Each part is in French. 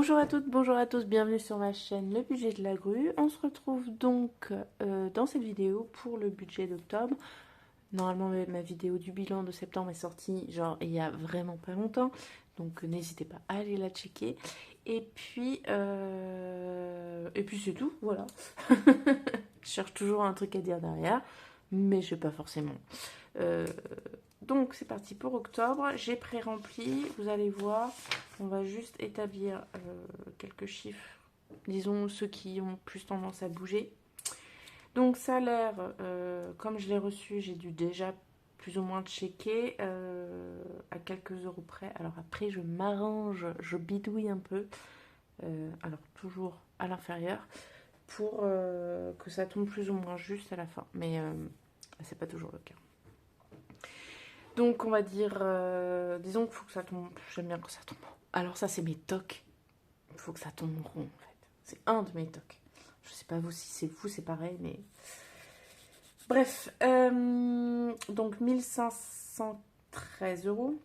Bonjour à toutes, bonjour à tous, bienvenue sur ma chaîne Le Budget de la Grue. On se retrouve donc dans cette vidéo pour le budget d'octobre. Normalement ma vidéo du bilan de septembre est sortie genre il y a vraiment pas longtemps, donc n'hésitez pas à aller la checker. Et puis c'est tout, voilà. Je cherche toujours un truc à dire derrière, mais je sais pas forcément. Euh, donc c'est parti pour octobre, j'ai pré-rempli, vous allez voir, on va juste établir quelques chiffres, disons ceux qui ont plus tendance à bouger. Donc salaire, comme je l'ai reçu, j'ai dû déjà plus ou moins checker à quelques euros près. Alors après je m'arrange, je bidouille un peu, alors toujours à l'inférieur, pour que ça tombe plus ou moins juste à la fin, mais c'est pas toujours le cas. Donc on va dire, disons qu'il faut que ça tombe, j'aime bien quand ça tombe. Alors ça c'est mes tocs, il faut que ça tombe rond en fait. C'est un de mes tocs. Je sais pas vous si c'est vous, c'est pareil, mais... Bref, donc 1513 euros.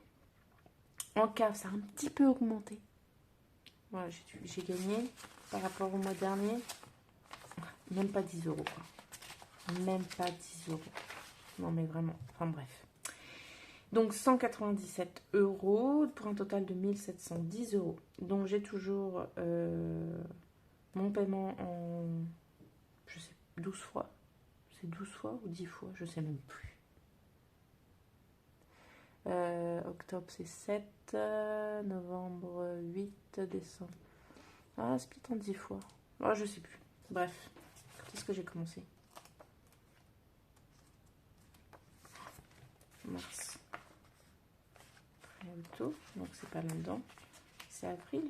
En cave, ça a un petit peu augmenté. Voilà, j'ai gagné par rapport au mois dernier. Même pas 10 euros quoi. Même pas 10 euros. Non mais vraiment, enfin bref. Donc 197 euros pour un total de 1710 euros. Donc j'ai toujours mon paiement en, je sais, 12 fois. C'est 12 fois ou 10 fois, je sais même plus. Octobre c'est 7, novembre 8, décembre. Ah, c'est peut-être en 10 fois. Ah, je sais plus. Bref, qu'est-ce que j'ai commencé? Mars. Bientôt, donc c'est pas là-dedans. C'est avril.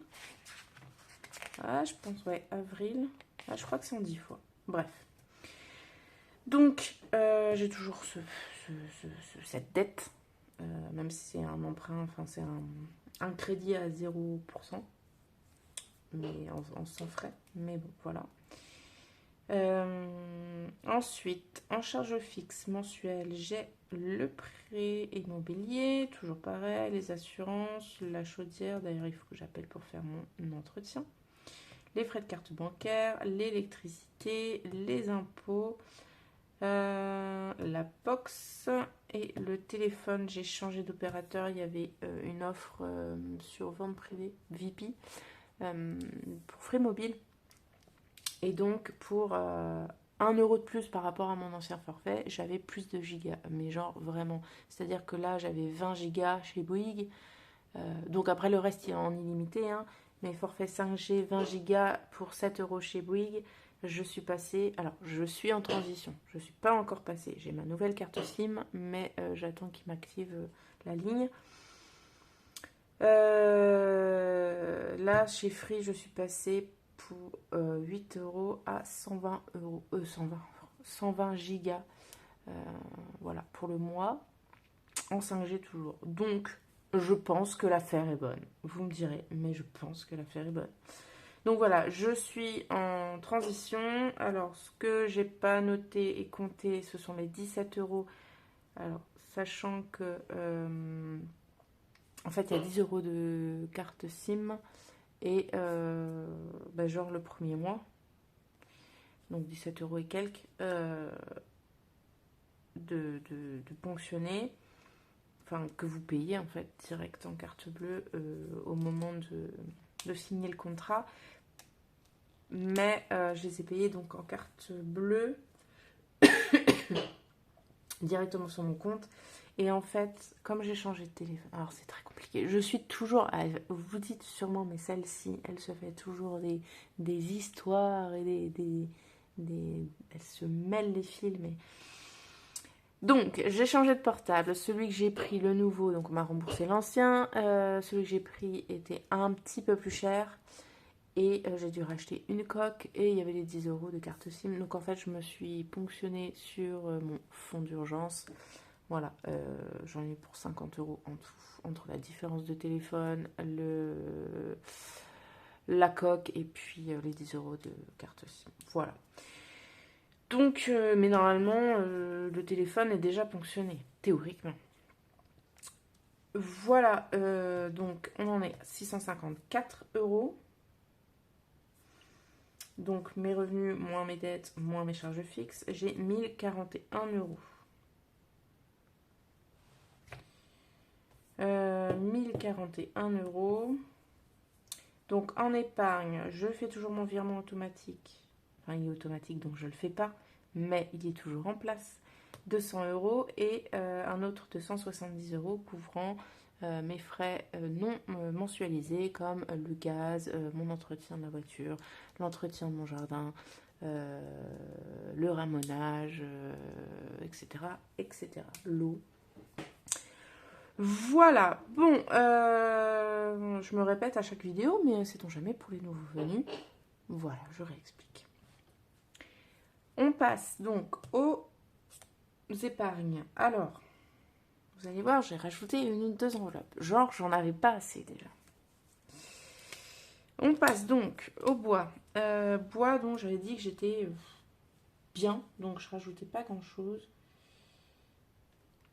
Ah, je pense, ouais, avril. Ah, je crois que c'est en 10 fois. Bref. Donc, j'ai toujours cette dette, même si c'est un emprunt, enfin, c'est un crédit à 0%, mais en sans frais. Mais bon, voilà. Ensuite, en charge fixe mensuelle, j'ai le prêt immobilier, toujours pareil, les assurances, la chaudière, d'ailleurs il faut que j'appelle pour faire mon entretien, les frais de carte bancaire, l'électricité, les impôts, la box et le téléphone. J'ai changé d'opérateur, il y avait une offre sur vente privée, VP, pour frais mobiles. Et donc, pour 1 euro de plus par rapport à mon ancien forfait, j'avais plus de gigas. Mais genre, vraiment. C'est-à-dire que là, j'avais 20 gigas chez Bouygues. Donc après, le reste, il est en illimité. Hein. Mais forfait 5G, 20 gigas pour 7 euros chez Bouygues. Je suis passée... Alors, je suis en transition. Je ne suis pas encore passée. J'ai ma nouvelle carte SIM, mais j'attends qu'il m'active la ligne. Là, chez Free, je suis passée pour 8 euros à 120 euros. 120 gigas. Voilà, pour le mois. En 5G toujours. Donc, je pense que l'affaire est bonne. Vous me direz, mais je pense que l'affaire est bonne. Donc voilà, je suis en transition. Alors, ce que j'ai pas noté et compté, ce sont les 17 euros. Alors, sachant que... en fait, il y a 10 euros de carte SIM et genre le premier mois, donc 17 euros et quelques, de ponctionner, enfin que vous payez en fait direct en carte bleue au moment de signer le contrat. Mais je les ai payés donc en carte bleue directement sur mon compte. Et en fait, comme j'ai changé de téléphone, alors c'est très compliqué. Je suis toujours, vous dites sûrement, mais celle-ci, elle se fait toujours des histoires et elle se mêle les fils. Mais... Donc, j'ai changé de portable. Celui que j'ai pris, le nouveau, donc on m'a remboursé l'ancien. Celui que j'ai pris était un petit peu plus cher. Et j'ai dû racheter une coque et il y avait les 10 euros de carte SIM. Donc en fait, je me suis ponctionnée sur mon fonds d'urgence. Voilà, j'en ai pour 50 euros en tout, entre la différence de téléphone, la coque et puis les 10 euros de carte SIM. Voilà. Donc, mais normalement, le téléphone est déjà ponctionné, théoriquement. Voilà, donc on en est à 654 euros. Donc mes revenus moins mes dettes moins mes charges fixes, j'ai 1041 euros. 1041 euros. Donc en épargne, je fais toujours mon virement automatique. Enfin, il est automatique, donc je ne le fais pas, mais il est toujours en place. 200 euros et un autre 270 euros couvrant mes frais non mensualisés comme le gaz, mon entretien de la voiture, l'entretien de mon jardin, le ramonage, etc., etc. L'eau. Voilà, bon, je me répète à chaque vidéo, mais sait-on jamais pour les nouveaux venus. Voilà, je réexplique. On passe donc aux épargnes. Alors, vous allez voir, j'ai rajouté une ou deux enveloppes. Genre, j'en avais pas assez déjà. On passe donc au bois. Bois dont j'avais dit que j'étais bien, donc je rajoutais pas grand-chose.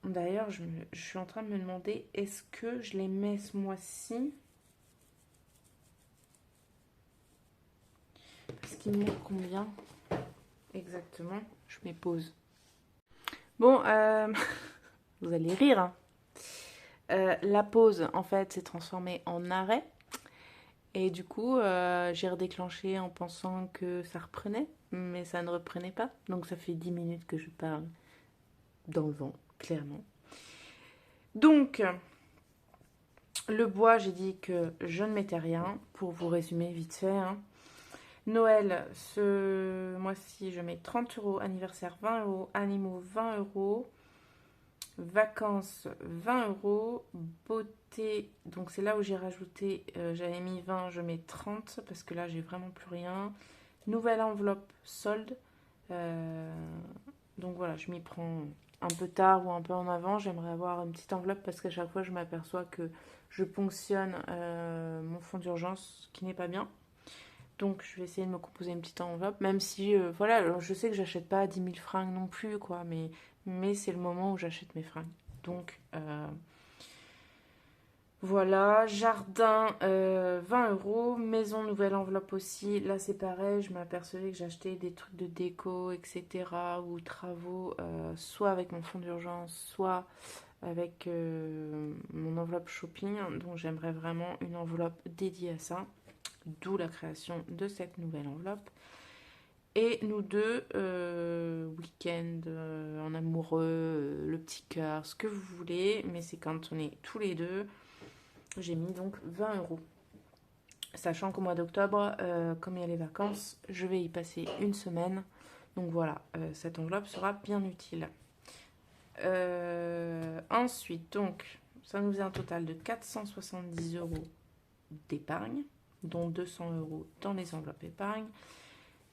D'ailleurs, je suis en train de me demander, est-ce que je les mets ce mois-ci? Parce qu'il me manque combien exactement? Je mets pause. Bon, vous allez rire. Hein. La pause, en fait, s'est transformée en arrêt. Et du coup, j'ai redéclenché en pensant que ça reprenait. Mais ça ne reprenait pas. Donc ça fait 10 minutes que je parle dans le vent, clairement. Donc, le bois, j'ai dit que je ne mettais rien. Pour vous résumer vite fait. Hein. Noël, ce mois-ci, je mets 30 euros. Anniversaire, 20 euros. Animaux, 20 euros. Vacances, 20 euros. Beauté, donc c'est là où j'ai rajouté, j'avais mis 20, je mets 30 parce que là, j'ai vraiment plus rien. Nouvelle enveloppe, solde. Donc voilà, je m'y prends un peu tard ou un peu en avant. J'aimerais avoir une petite enveloppe parce qu'à chaque fois, je m'aperçois que je ponctionne mon fonds d'urgence qui n'est pas bien. Donc, je vais essayer de me composer une petite enveloppe, même si, voilà, alors je sais que j'achète pas 10 000 fringues non plus, quoi, mais c'est le moment où j'achète mes fringues. Donc, voilà, jardin, 20 euros, maison, nouvelle enveloppe aussi. Là, c'est pareil, je m'apercevais que j'achetais des trucs de déco, etc., ou travaux, soit avec mon fonds d'urgence, soit avec mon enveloppe shopping. Donc, j'aimerais vraiment une enveloppe dédiée à ça. D'où la création de cette nouvelle enveloppe. Et nous deux, week-end, en amoureux, le petit cœur, ce que vous voulez, mais c'est quand on est tous les deux. J'ai mis donc 20 euros. Sachant qu'au mois d'octobre, comme il y a les vacances, je vais y passer une semaine. Donc voilà, cette enveloppe sera bien utile. Ensuite, donc, ça nous fait un total de 470 euros d'épargne, dont 200 euros dans les enveloppes épargne.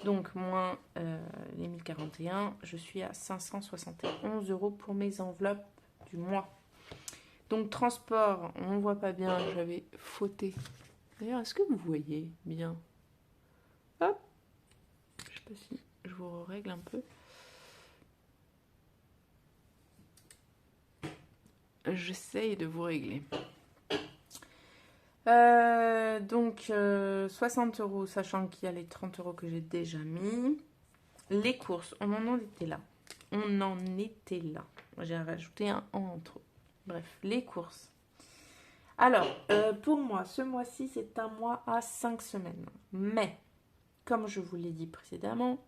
Donc, moins les 1041, je suis à 571 euros pour mes enveloppes du mois. Donc, transport, on ne voit pas bien, j'avais fauté. D'ailleurs, est-ce que vous voyez bien? Hop, je ne sais pas si je vous règle un peu. J'essaye de vous régler. Donc 60 euros, sachant qu'il y a les 30 euros que j'ai déjà mis. Les courses, on en était là. On en était là. J'ai rajouté un entre. Bref, les courses. Alors, pour moi, ce mois-ci, c'est un mois à 5 semaines. Mais, comme je vous l'ai dit précédemment,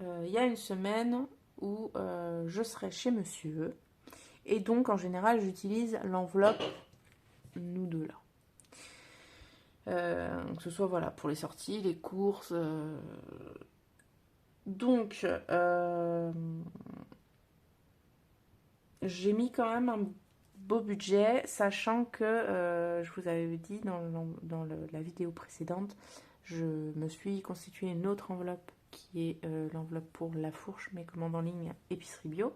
il y a une semaine où je serai chez monsieur. Et donc, en général, j'utilise l'enveloppe nous deux là. Que ce soit voilà, pour les sorties, les courses. Donc, j'ai mis quand même un beau budget, sachant que je vous avais dit dans la vidéo précédente, je me suis constitué une autre enveloppe qui est l'enveloppe pour la fourche, mes commandes en ligne épicerie bio.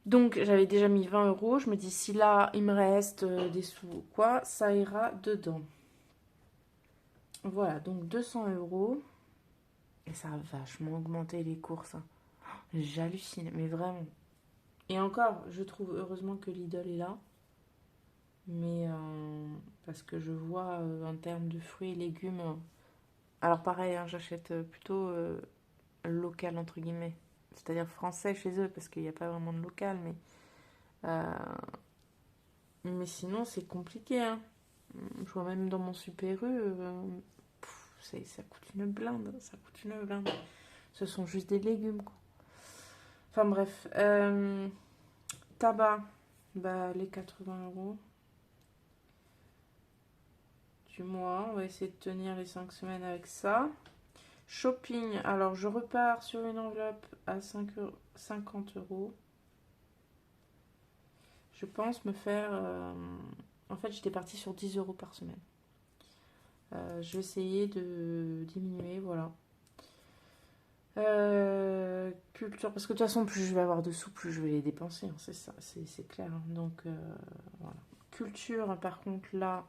Donc j'avais déjà mis 20 euros, je me dis si là il me reste des sous ou quoi, ça ira dedans. Voilà, donc 200 euros. Et ça a vachement augmenté les courses. Hein. J'hallucine, mais vraiment. Et encore, je trouve heureusement que Lidl est là. Mais parce que je vois en termes de fruits et légumes, Alors pareil, hein, j'achète plutôt local entre guillemets, c'est-à-dire français chez eux parce qu'il n'y a pas vraiment de local, euh, mais sinon c'est compliqué. Hein. Je vois même dans mon Super U, ça coûte une blinde, ça coûte une blinde. Ce sont juste des légumes quoi. Enfin bref, tabac, bah les 80 € du mois, on va essayer de tenir les 5 semaines avec ça. Shopping, alors je repars sur une enveloppe à 50 €. Je pense me faire... En fait, j'étais partie sur 10 € par semaine. Je vais essayer de diminuer, voilà. Culture, parce que de toute façon, plus je vais avoir de sous, plus je vais les dépenser, hein, c'est ça, c'est clair. Hein. Donc, voilà. Culture, par contre, là,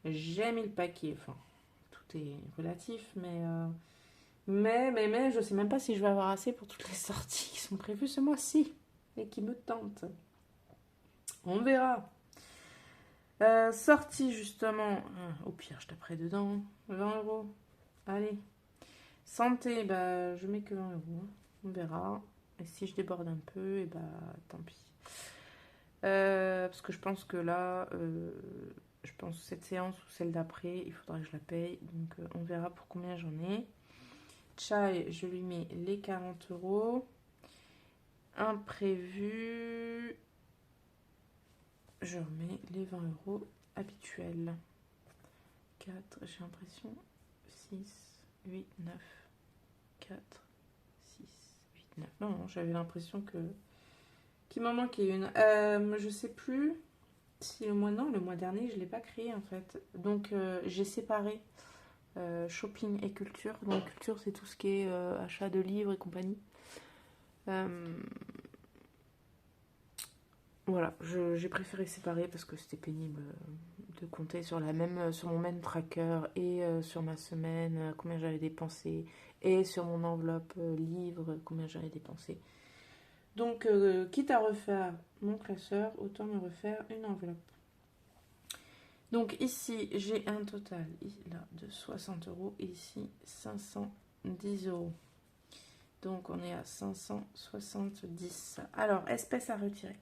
j'ai mis le paquet. Enfin, tout est relatif, mais, je sais même pas si je vais avoir assez pour toutes les sorties qui sont prévues ce mois-ci et qui me tentent. On verra. Sortie justement, au pire je taperai dedans, 20 €. Allez. Santé, bah je mets que 20 €. On verra. Et si je déborde un peu, et bah tant pis. Parce que je pense que là, je pense cette séance ou celle d'après, il faudra que je la paye. Donc on verra pour combien j'en ai. Chai, je lui mets les 40 €. Imprévu, je remets les 20 € habituels. 4, j'ai l'impression. 6, 8, 9, 4, 6, 8, 9. Non, j'avais l'impression qu'il m'en manquait une. Je sais plus si le mois dernier, je ne l'ai pas créé en fait. Donc j'ai séparé shopping et culture. Donc culture, c'est tout ce qui est achat de livres et compagnie. Voilà, j'ai préféré séparer parce que c'était pénible de compter sur mon même tracker et sur ma semaine, combien j'avais dépensé, et sur mon enveloppe livre, combien j'avais dépensé. Donc, quitte à refaire mon classeur, autant me refaire une enveloppe. Donc ici, j'ai un total là, de 60 € et ici 510 €. Donc on est à 570. Alors, espèces à retirer.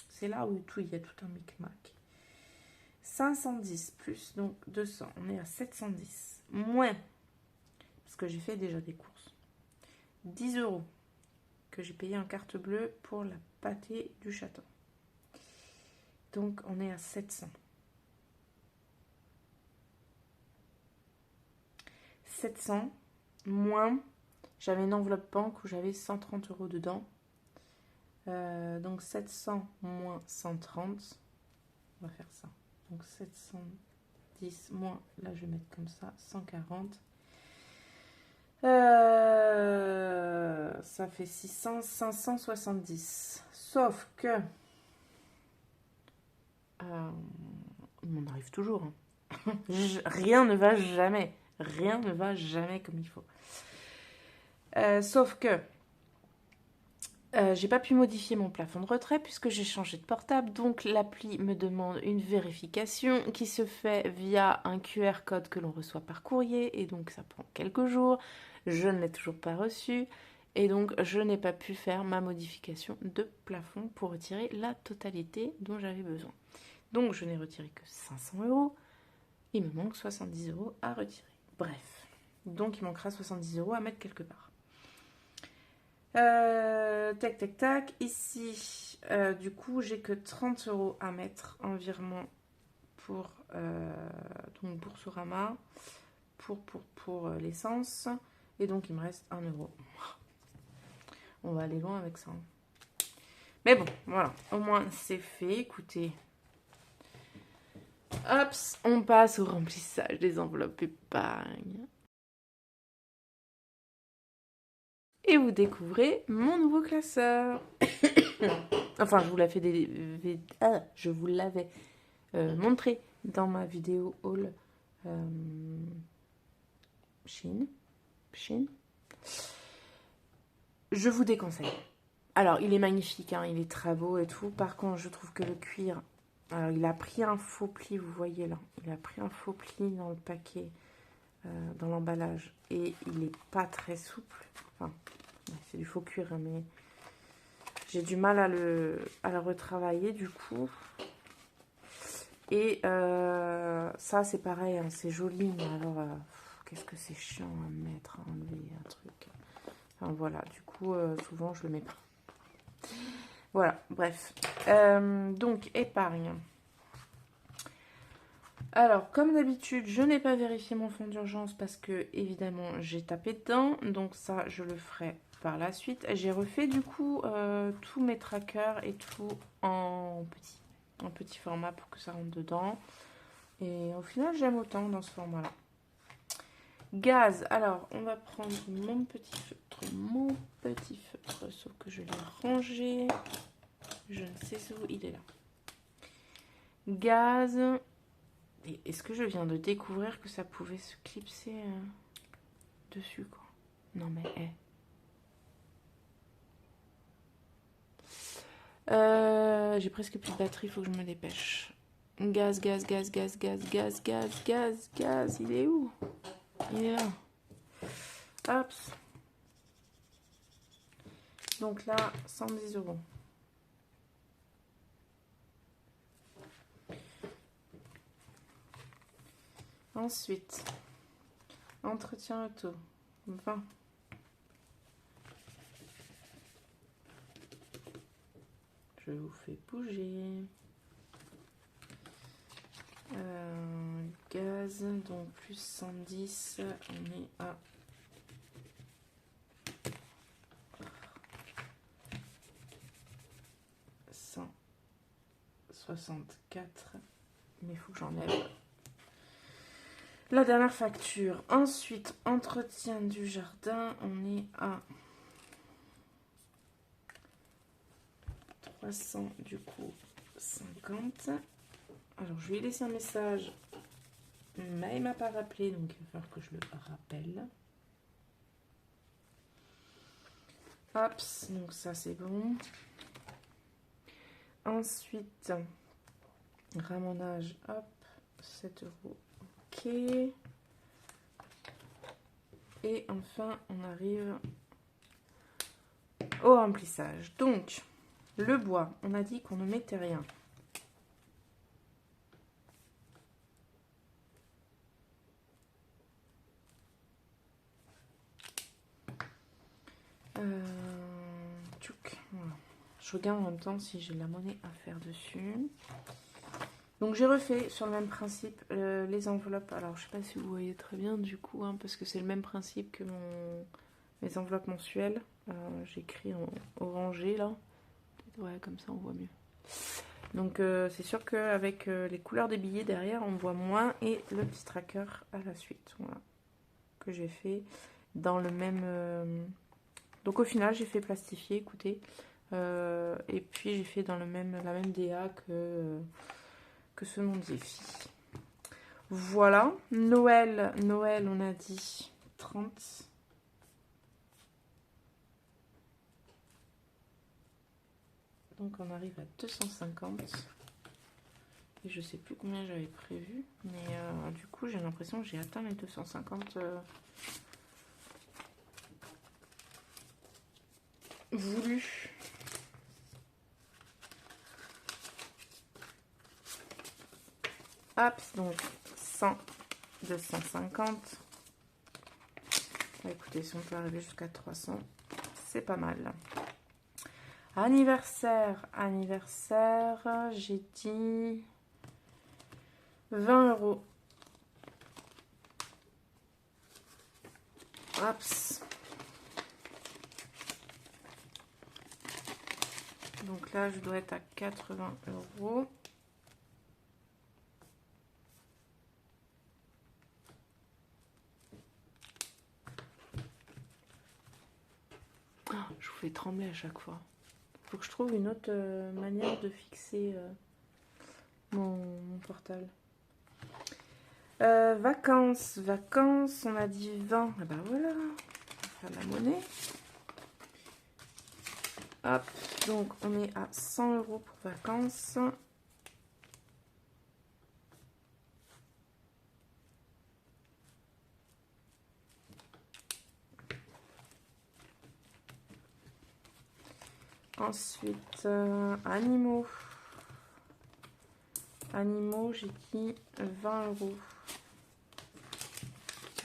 C'est là où il y a tout un micmac. 510 plus donc 200, on est à 710. Moins, parce que j'ai fait déjà des courses, 10 € que j'ai payé en carte bleue pour la pâtée du château. Donc on est à 700. 700 moins, j'avais une enveloppe banque où j'avais 130 € dedans. Donc 700 moins 130, on va faire ça. Donc 710 moins, là je vais mettre comme ça, 140. Ça fait 570. Sauf que il m'en arrive toujours. Hein. Rien ne va jamais. Rien ne va jamais comme il faut. Sauf que j'ai pas pu modifier mon plafond de retrait puisque j'ai changé de portable. Donc l'appli me demande une vérification qui se fait via un QR code que l'on reçoit par courrier. Et donc ça prend quelques jours. Je ne l'ai toujours pas reçu. Et donc je n'ai pas pu faire ma modification de plafond pour retirer la totalité dont j'avais besoin. Donc je n'ai retiré que 500 €. Il me manque 70 € à retirer. Bref. Donc il manquera 70 € à mettre quelque part. Tac, tac, tac. Ici, du coup, j'ai que 30 € à mettre en virement pour donc Boursorama, pour l'essence. Et donc, il me reste 1 €. On va aller loin avec ça. Mais bon, voilà. Au moins, c'est fait. Écoutez. Hop, on passe au remplissage des enveloppes épargne. Et vous découvrez mon nouveau classeur. Enfin, je vous l'avais montré dans ma vidéo haul Chine. Je vous déconseille. Alors, il est magnifique, hein, il est très beau et tout. Par contre, je trouve que le cuir... Alors, il a pris un faux pli, vous voyez là. Il a pris un faux pli dans le paquet. dans l'emballage. Et il n'est pas très souple. Enfin, c'est du faux cuir, hein, mais j'ai du mal à le retravailler du coup. Et ça, c'est pareil, hein, c'est joli, mais alors, qu'est-ce que c'est chiant à mettre, à enlever un truc. Enfin, voilà, du coup, souvent, je le mets pas. Voilà, bref. Donc, épargne. Alors, comme d'habitude, je n'ai pas vérifié mon fonds d'urgence parce que, évidemment, j'ai tapé dedans. Donc ça, je le ferai par la suite. J'ai refait, du coup, tous mes trackers et tout en petit format pour que ça rentre dedans. Et au final, j'aime autant dans ce format-là. Gaz. Alors, on va prendre mon petit feutre, sauf que je l'ai rangé. Je ne sais où il est là. Gaz. Est-ce que je viens de découvrir que ça pouvait se clipser dessus, quoi? Non, mais j'ai presque plus de batterie, il faut que je me dépêche. Gaz, gaz, gaz, gaz, gaz, gaz, gaz, gaz, gaz. Il est où? Il est là. Hop. Donc là, 110 €. Ensuite, entretien auto, 20. Je vous fais bouger. Gaz, donc plus 110, on est à 164. Mais il faut que j'enlève la dernière facture. Ensuite, entretien du jardin, on est à 300, du coup 50. Alors, je lui ai laissé un message, mais il m'a pas rappelé, donc il va falloir que je le rappelle. Hop, donc ça c'est bon. Ensuite, ramonage, hop, 7 €. Ok. Et enfin, on arrive au remplissage. Donc, le bois, on a dit qu'on ne mettait rien. Voilà. Je regarde en même temps si j'ai de la monnaie à faire dessus. Donc j'ai refait sur le même principe les enveloppes. Alors je sais pas si vous voyez très bien du coup, hein, parce que c'est le même principe que mes enveloppes mensuelles. J'ai écrit en orangé là. Ouais, comme ça on voit mieux. Donc c'est sûr qu'avec les couleurs des billets derrière, on voit moins. Et le petit tracker à la suite, voilà, que j'ai fait dans le même... Donc au final, j'ai fait plastifier, écoutez. Et puis j'ai fait dans la même DA que ce mon défi. Voilà. Noël, on a dit 30. Donc on arrive à 250. Et je sais plus combien j'avais prévu. Mais du coup, j'ai l'impression que j'ai atteint les 250 voulus. Hop, donc 100, 250. Écoutez, si on peut arriver jusqu'à 300, c'est pas mal. Anniversaire, j'ai dit 20 €. Hop. Donc là, je dois être à 80 €. Oh, je vous fais trembler à chaque fois. Faut que je trouve une autre manière de fixer mon portable. Vacances, on a dit 20. Ah bah voilà, on va faire la monnaie. Hop, donc on est à 100 € pour vacances. Ensuite, animaux. Animaux, j'ai dit 20 €.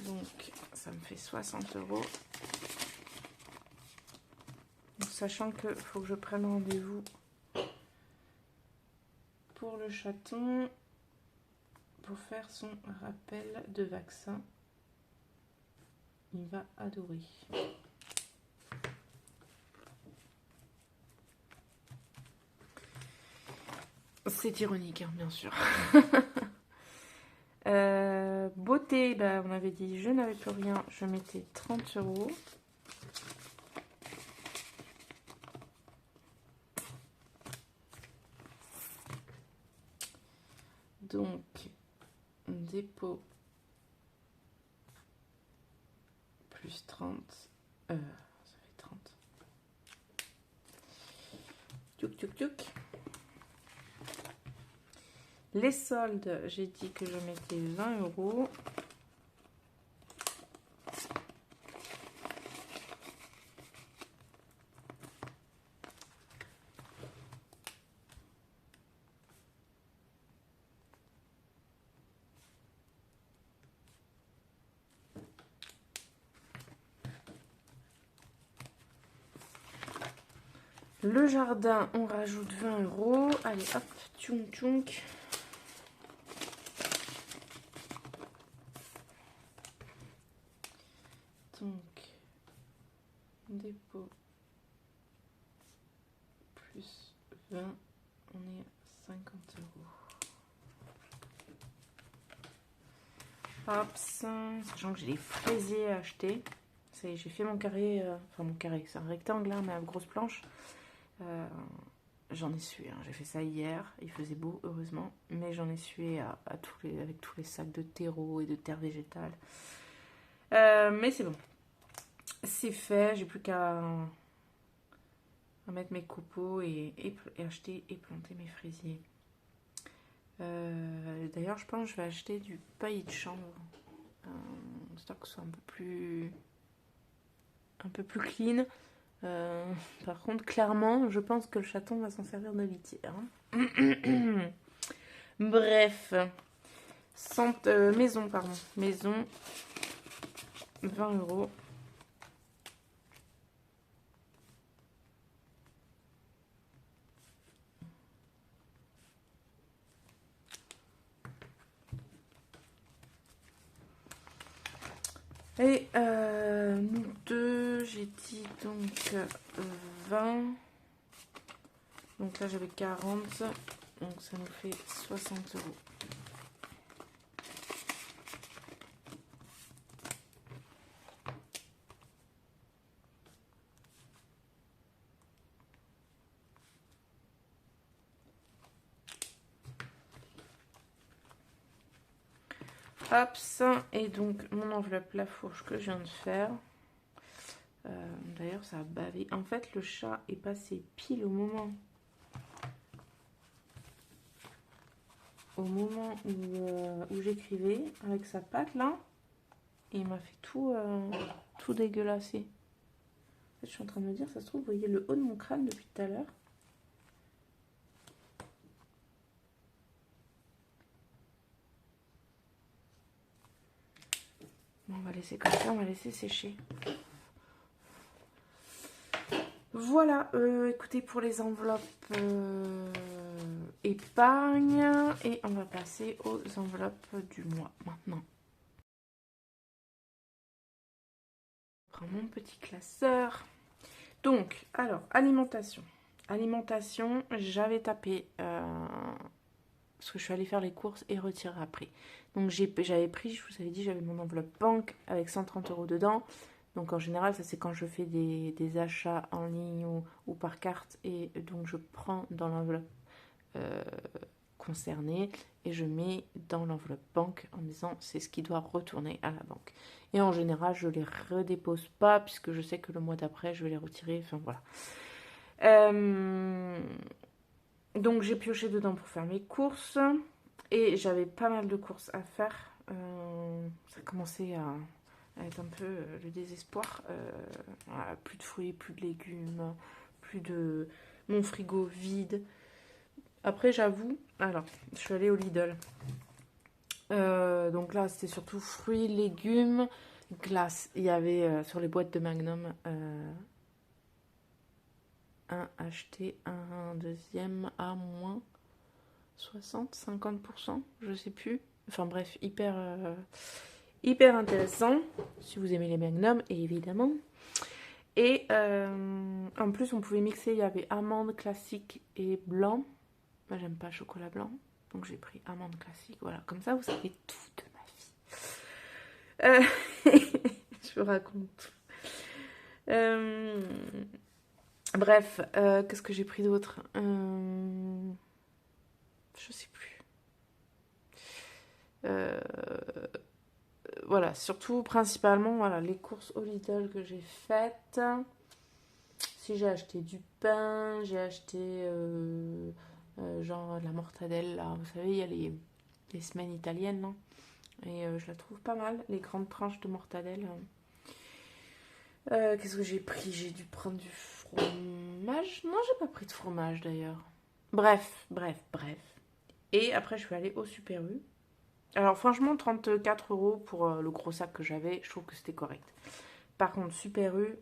Donc, ça me fait 60 €. Donc, sachant qu'il faut que je prenne rendez-vous pour le chaton pour faire son rappel de vaccin. Il va adorer. C'est ironique, hein, bien sûr. Beauté, bah, on avait dit je n'avais plus rien, je mettais 30 €. Donc, dépôt plus 30, ça fait 30. Tchouk, tchouk, tchouk. Les soldes, j'ai dit que je mettais 20 €. Le jardin, on rajoute 20 €. Allez, hop, tchounk tchounk. Donc, dépôt plus 20, on est à 50 €. Hop, sachant que j'ai des fraisiers à acheter. J'ai fait mon carré, enfin mon carré, c'est un rectangle là, mais à grosse planche. J'en ai sué, hein. J'ai fait ça hier, il faisait beau heureusement, mais j'en ai sué avec tous les sacs de terreau et de terre végétale. Mais c'est bon, c'est fait, j'ai plus qu'à mettre mes copeaux et acheter et planter mes fraisiers. D'ailleurs, je pense que je vais acheter du paillis de chanvre, histoire que ce soit un peu plus clean. Par contre, clairement, je pense que le chaton va s'en servir de litière. Bref. Maison, pardon. Maison, 20 €. Et nous deux, j'ai dit donc 20. Donc là, j'avais 40. Donc ça nous fait 60 €. Hop, ça, et donc mon enveloppe la fourche que je viens de faire. D'ailleurs, ça a bavé. En fait, le chat est passé pile au moment où j'écrivais avec sa patte là. Et il m'a fait tout dégueulasser. En fait, je suis en train de me dire, ça se trouve, vous voyez le haut de mon crâne depuis tout à l'heure. Bon, on va laisser comme ça, on va laisser sécher. Voilà, écoutez, pour les enveloppes épargne, et on va passer aux enveloppes du mois maintenant. Je prends mon petit classeur. Donc, alors, alimentation. Alimentation, j'avais tapé, parce que je suis allée faire les courses et retirer après. Donc, j'avais pris, je vous avais dit, j'avais mon enveloppe banque avec 130 € dedans. Donc en général, ça c'est quand je fais des achats en ligne ou par carte. Et donc je prends dans l'enveloppe concernée et je mets dans l'enveloppe banque en disant c'est ce qui doit retourner à la banque. Et en général, je les redépose pas puisque je sais que le mois d'après, je vais les retirer. Enfin voilà. Donc j'ai pioché dedans pour faire mes courses. Et j'avais pas mal de courses à faire. Ça commençait à être un peu le désespoir. Voilà, plus de fruits, plus de légumes, plus de... Mon frigo vide. Après, j'avoue... Alors, je suis allée au Lidl. Donc là, c'était surtout fruits, légumes, glace. Il y avait sur les boîtes de Magnum un acheté, un deuxième à moins 60-50%, je sais plus. Enfin bref, hyper intéressant, si vous aimez les Magnum, évidemment. Et en plus, on pouvait mixer, il y avait amande classique et blanc. Moi, j'aime pas le chocolat blanc, donc j'ai pris amande classique. Voilà, comme ça, vous savez tout de ma vie. Je vous raconte tout. Bref, qu'est-ce que j'ai pris d'autre? Je sais plus. Voilà, surtout, principalement, voilà, les courses au Lidl que j'ai faites. Si j'ai acheté du pain, j'ai acheté genre de la mortadelle, là, vous savez, il y a les semaines italiennes, non? Et je la trouve pas mal, les grandes tranches de mortadelle. Qu'est-ce que j'ai pris? J'ai dû prendre du fromage. Non, j'ai pas pris de fromage d'ailleurs. Bref. Et après, je suis allée au Super U. Alors, franchement, 34 € pour le gros sac que j'avais, je trouve que c'était correct. Par contre, Super U,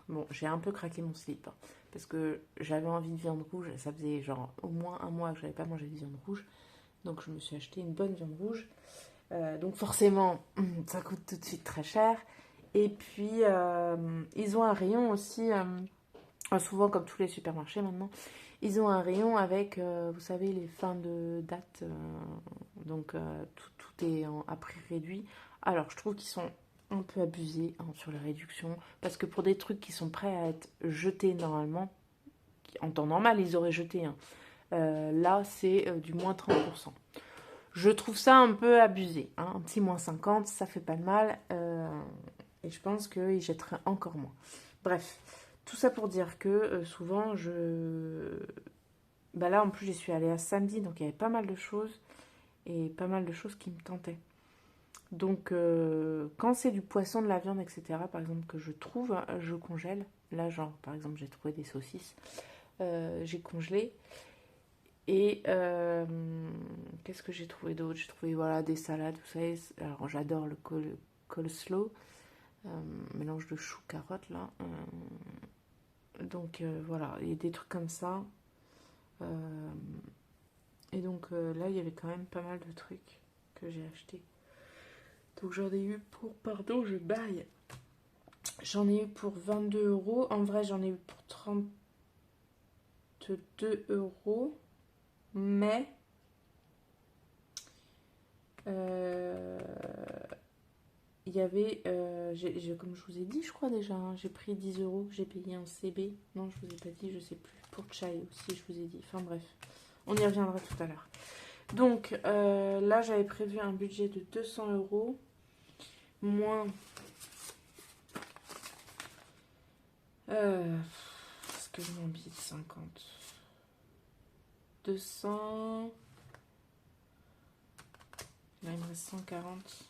bon, j'ai un peu craqué mon slip. Hein, parce que j'avais envie de viande rouge. Ça faisait genre au moins un mois que j'avais pas mangé de viande rouge. Donc, je me suis acheté une bonne viande rouge. Donc, forcément, ça coûte tout de suite très cher. Et puis, ils ont un rayon aussi, souvent comme tous les supermarchés maintenant, ils ont un rayon avec, vous savez, les fins de date. Donc, tout est à prix réduit. Alors, je trouve qu'ils sont un peu abusés hein, sur les réductions. Parce que pour des trucs qui sont prêts à être jetés normalement, en temps normal, ils auraient jeté. Hein, là, c'est du moins 30%. Je trouve ça un peu abusé. Hein. Un petit moins 50, ça fait pas de mal. Et je pense qu'ils jetteraient encore moins. Bref, tout ça pour dire que souvent, bah là, en plus, j'y suis allée à samedi, donc il y avait pas mal de choses. Et pas mal de choses qui me tentaient. Donc, quand c'est du poisson, de la viande, etc., par exemple, que je trouve, je congèle. Là, genre, par exemple, j'ai trouvé des saucisses. J'ai congelé. Et qu'est-ce que j'ai trouvé d'autre? J'ai trouvé, voilà, des salades, vous savez. Alors, j'adore le coleslaw. Mélange de chou, carotte, là. Donc, voilà, il y a des trucs comme ça. Et donc, là, il y avait quand même pas mal de trucs que j'ai achetés. Donc j'en ai eu pour, pardon, je baille. J'en ai eu pour 22 €. En vrai, j'en ai eu pour 32 €. Mais il y avait, comme je vous ai dit, je crois déjà, hein, j'ai pris 10 €. J'ai payé un CB. Non, je vous ai pas dit, je sais plus. Pour Chai aussi, je vous ai dit. Enfin bref, on y reviendra tout à l'heure. Donc là, j'avais prévu un budget de 200 € moins. Est-ce que je mets un billet de 50 200. Là, il me reste 140.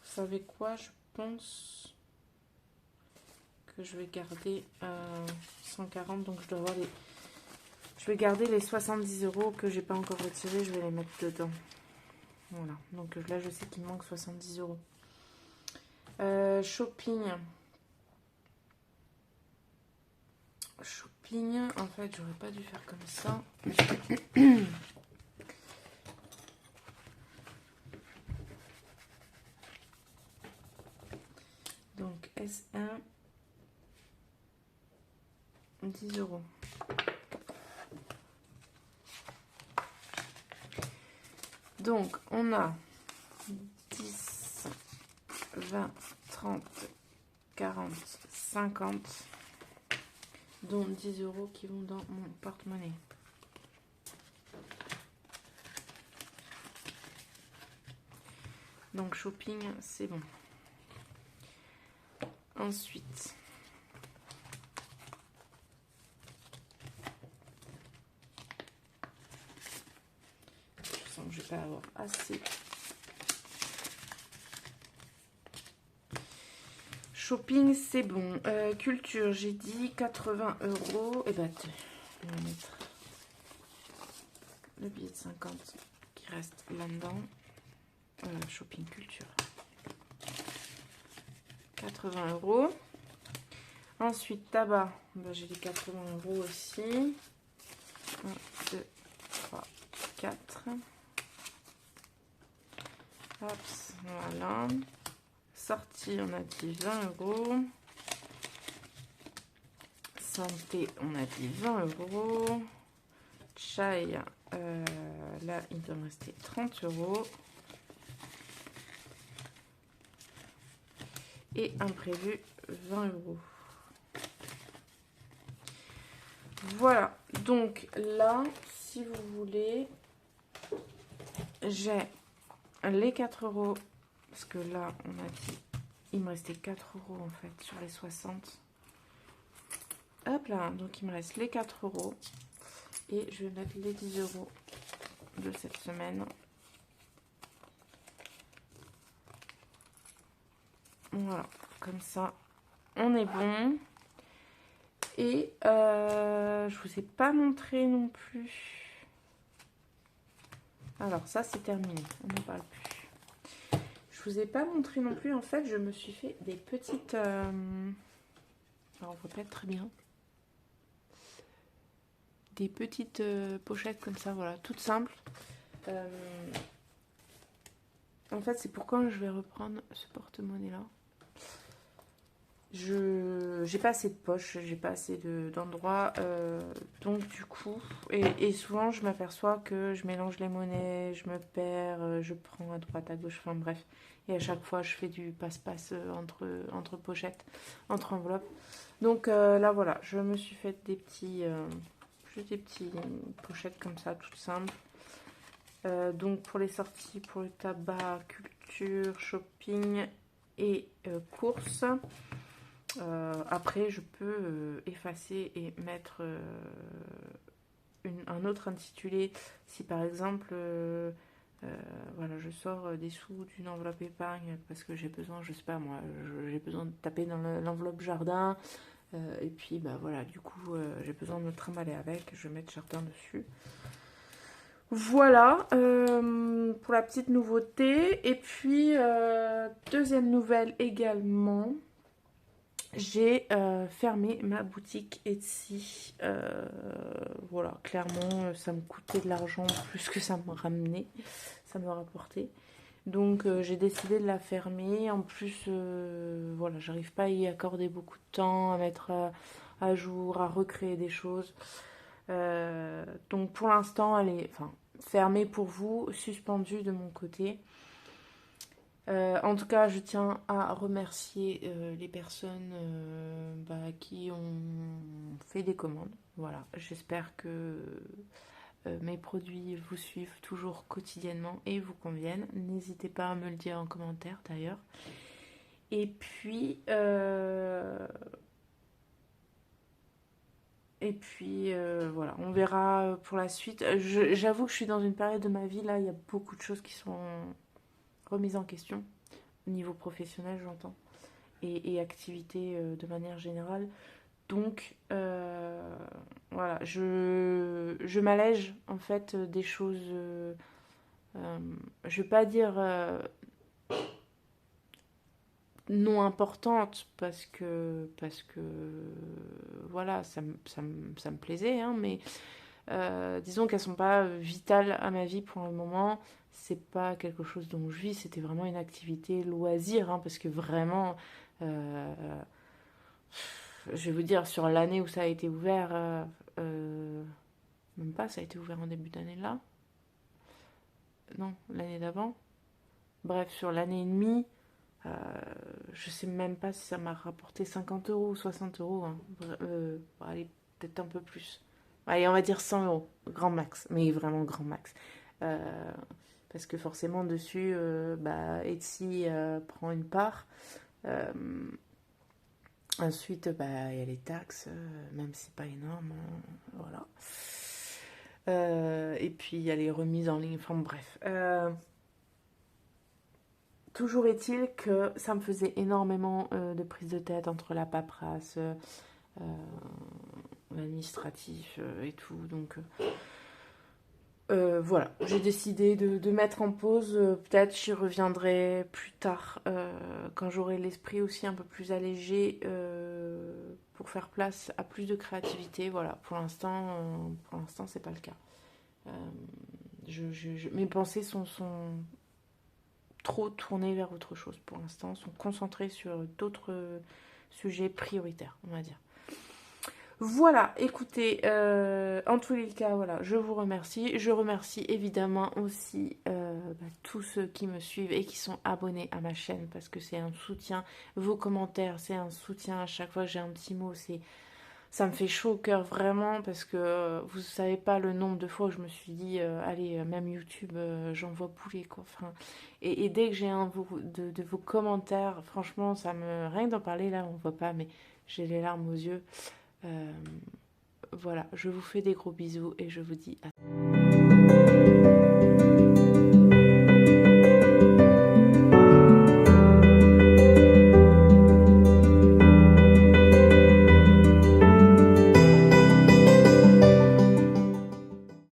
Vous savez quoi? Je pense que je vais garder 140. Donc, je dois avoir les... Je vais garder les 70 € que j'ai pas encore retirés. Je vais les mettre dedans. Voilà. Donc là, je sais qu'il me manque 70 €. Shopping. Shopping. En fait, j'aurais pas dû faire comme ça. Donc, S1. 10 €. Donc, on a 10, 20, 30, 40, 50, dont 10 € qui vont dans mon porte-monnaie. Donc, shopping, c'est bon. Ensuite, je vais pas avoir assez. Shopping, c'est bon. Culture, j'ai dit 80 €. Et bah, on va mettre le billet de 50 qui reste là-dedans. Shopping culture. 80 €. Ensuite, tabac. Bah, j'ai les 80 € aussi. 1, 2, 3, 4. Hop, voilà. Sortie, on a dit 20 €. Santé, on a dit 20 €. Chai, là, il doit me rester 30 €. Et imprévu, 20 €. Voilà. Donc là, si vous voulez, j'ai les 4 €. Parce que là, on a dit, il me restait 4 € en fait sur les 60. Hop là, donc il me reste les 4 €. Et je vais mettre les 10 € de cette semaine. Voilà, comme ça, on est bon. Et je vous ai pas montré non plus. Alors ça, c'est terminé, on n'en parle plus. Je vous ai pas montré non plus, en fait, je me suis fait des petites... Alors, on voit pas très bien. Des petites pochettes comme ça, voilà, toutes simples. En fait, c'est pourquoi je vais reprendre ce porte-monnaie là. J'ai pas assez de poches, j'ai pas assez d'endroits, donc du coup, et souvent je m'aperçois que je mélange les monnaies, je me perds, je prends à droite, à gauche, enfin bref, et à chaque fois je fais du passe-passe entre pochettes, entre enveloppes. Donc là voilà, je me suis fait juste des petits pochettes comme ça, toutes simples. Donc pour les sorties, pour le tabac, culture, shopping et courses. Après, je peux effacer et mettre un autre intitulé. Si par exemple, voilà, je sors des sous d'une enveloppe épargne parce que j'ai besoin, je sais pas moi, j'ai besoin de taper dans l'enveloppe jardin. Et puis, bah voilà, du coup, j'ai besoin de me trimballer avec. Je vais mettre jardin dessus. Voilà pour la petite nouveauté. Et puis, deuxième nouvelle également. J'ai fermé ma boutique Etsy. Voilà, clairement, ça me coûtait de l'argent plus que ça me ramenait, ça me rapportait. Donc, j'ai décidé de la fermer. En plus, voilà, j'arrive pas à y accorder beaucoup de temps, à mettre à jour, à recréer des choses. Donc, pour l'instant, elle est fermée pour vous, suspendue de mon côté. En tout cas, je tiens à remercier les personnes qui ont fait des commandes. Voilà, j'espère que mes produits vous suivent toujours quotidiennement et vous conviennent. N'hésitez pas à me le dire en commentaire d'ailleurs. Et puis, voilà, on verra pour la suite. J'avoue que je suis dans une période de ma vie, là, il y a beaucoup de choses qui sont remises en question. Au niveau professionnel, j'entends, et activité de manière générale. Donc, voilà, je m'allège en fait des choses, je vais pas dire non importantes parce que voilà, ça me plaisait, hein, mais disons qu'elles sont pas vitales à ma vie pour le moment. C'est pas quelque chose dont je vis, c'était vraiment une activité loisir, hein, parce que vraiment, je vais vous dire, sur l'année où ça a été ouvert, même pas, ça a été ouvert en début d'année là. Non, l'année d'avant. Bref, sur l'année et demie, je sais même pas si ça m'a rapporté 50 € ou 60 €. Hein. Allez, peut-être un peu plus. Allez, on va dire 100 €, grand max, mais vraiment grand max. Parce que forcément, dessus, Etsy prend une part. Ensuite, il y a les taxes, même si c'est pas énorme. Voilà. Et puis il y a les remises en ligne, enfin bref. Toujours est-il que ça me faisait énormément de prise de tête entre la paperasse, l'administratif et tout. Donc voilà, j'ai décidé de mettre en pause. Peut-être j'y reviendrai plus tard quand j'aurai l'esprit aussi un peu plus allégé pour faire place à plus de créativité. Voilà, pour l'instant, c'est pas le cas. Euh, mes pensées sont trop tournées vers autre chose pour l'instant, sont concentrées sur d'autres sujets prioritaires, on va dire. Voilà, écoutez, en tous les cas, voilà, je vous remercie. Je remercie évidemment aussi tous ceux qui me suivent et qui sont abonnés à ma chaîne parce que c'est un soutien. Vos commentaires, c'est un soutien. À chaque fois que j'ai un petit mot, ça me fait chaud au cœur vraiment parce que vous ne savez pas le nombre de fois où je me suis dit, allez, même YouTube, j'en vois bouler quoi. Enfin, et dès que j'ai de vos commentaires, franchement, rien que d'en parler là, on ne voit pas, mais j'ai les larmes aux yeux. Euh, voilà, je vous fais des gros bisous et je vous dis à